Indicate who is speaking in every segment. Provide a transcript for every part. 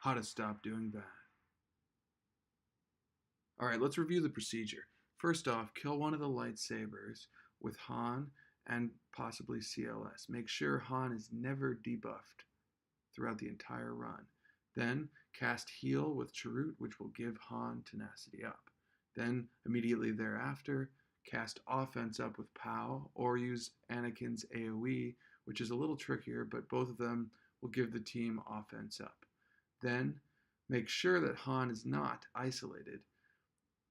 Speaker 1: how to stop doing bad. Alright, let's review the procedure. First off, kill one of the lightsabers with Han and possibly CLS. Make sure Han is never debuffed throughout the entire run. Then cast Heal with Chirrut, which will give Han tenacity up. Then immediately thereafter, cast Offense up with Pow, or use Anakin's AoE, which is a little trickier, but both of them will give the team offense up. Then make sure that Han is not isolated.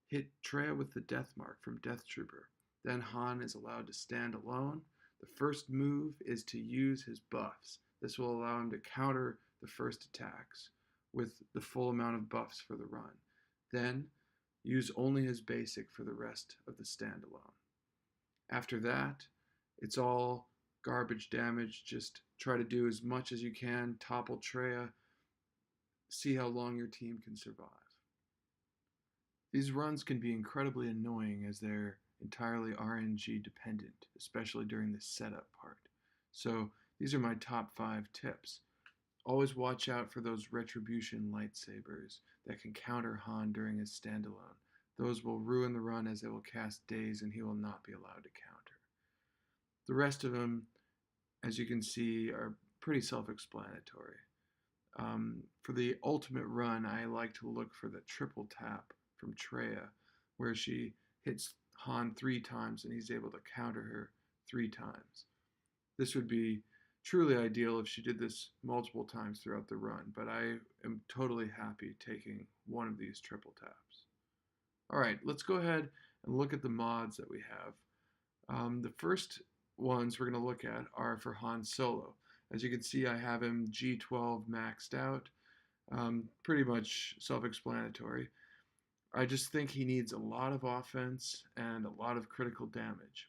Speaker 1: Hit Traya with the Death Mark from Death Trooper. Then Han is allowed to stand alone. The first move is to use his buffs. This will allow him to counter the first attacks with the full amount of buffs for the run. Then use only his basic for the rest of the standalone. After that, it's all garbage damage. Just try to do as much as you can, topple Traya, see how long your team can survive. These runs can be incredibly annoying as they're entirely RNG dependent, especially during the setup part. So these are my top 5 tips. Always watch out for those Retribution lightsabers that can counter Han during his standalone. Those will ruin the run as they will cast Daze and he will not be allowed to counter. The rest of them, as you can see, are pretty self-explanatory. For the ultimate run, I like to look for the triple tap from Traya, where she hits Han 3 times and he's able to counter her 3 times. This would be truly ideal if she did this multiple times throughout the run, but I am totally happy taking one of these triple taps. Alright, let's go ahead and look at the mods that we have. The first ones we're going to look at are for Han Solo. As you can see, I have him G12 maxed out. Pretty much self-explanatory. I just think he needs a lot of offense and a lot of critical damage.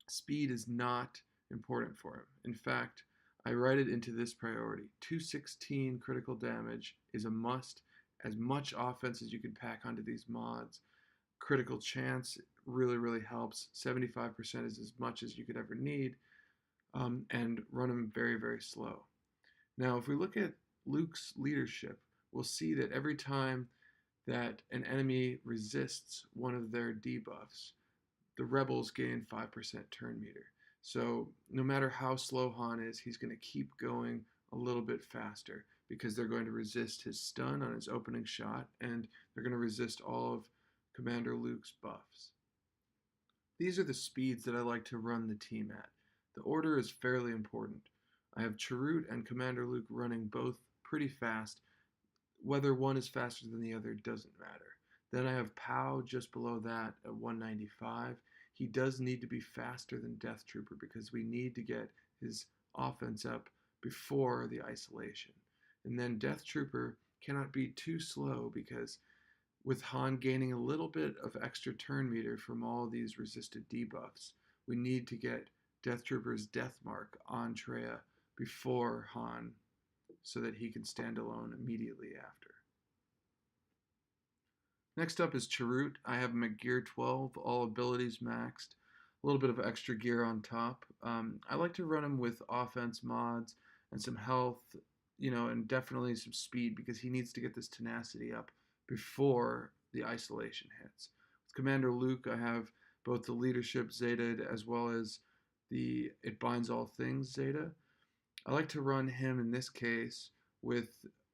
Speaker 1: Speed is not important for him. In fact, I write it into this priority. 216 critical damage is a must. As much offense as you can pack onto these mods. Critical chance really helps. 75% is as much as you could ever need. And run him very slow. Now, if we look at Luke's leadership, we'll see that every time that an enemy resists one of their debuffs, the rebels gain 5% turn meter. So no matter how slow Han is, he's going to keep going a little bit faster because they're going to resist his stun on his opening shot, and they're going to resist all of Commander Luke's buffs. These are the speeds that I like to run the team at. The order is fairly important. I have Chirrut and Commander Luke running both pretty fast. Whether one is faster than the other doesn't matter. Then I have Pow just below that at 195. He does need to be faster than Death Trooper because we need to get his offense up before the isolation. And then Death Trooper cannot be too slow because with Han gaining a little bit of extra turn meter from all these resisted debuffs, we need to get Death Trooper's Death Mark on Traya before Han so that he can stand alone immediately after. Next up is Chirrut. I have him at gear 12, all abilities maxed, a little bit of extra gear on top. I like to run him with offense mods and some health, and definitely some speed because he needs to get this tenacity up before the isolation hits. With Commander Luke, I have both the leadership Zeta as well as the It Binds All Things Zeta. I like to run him in this case with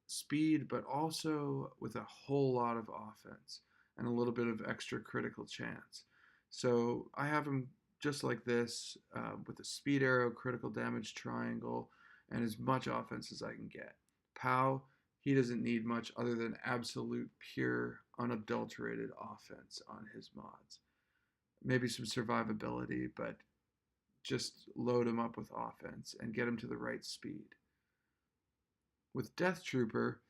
Speaker 1: speed, but also with a whole lot of offense and a little bit of extra critical chance. So I have him just like this with a speed arrow, critical damage triangle, and as much offense as I can get. Pow, he doesn't need much other than absolute, pure, unadulterated offense on his mods. Maybe some survivability, but just load him up with offense and get him to the right speed. With Death Trooper,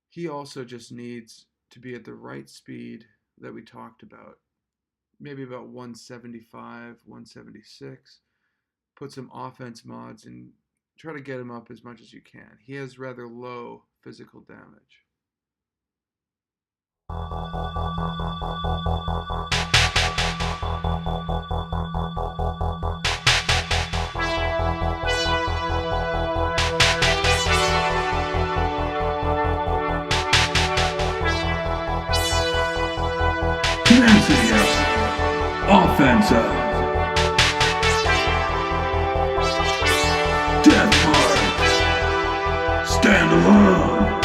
Speaker 1: he also just needs to be at the right speed that we talked about. Maybe about 175, 176. Put some offense mods and try to get him up as much as you can. He has rather low physical damage.
Speaker 2: Bonza. Death Mark. Stand alone.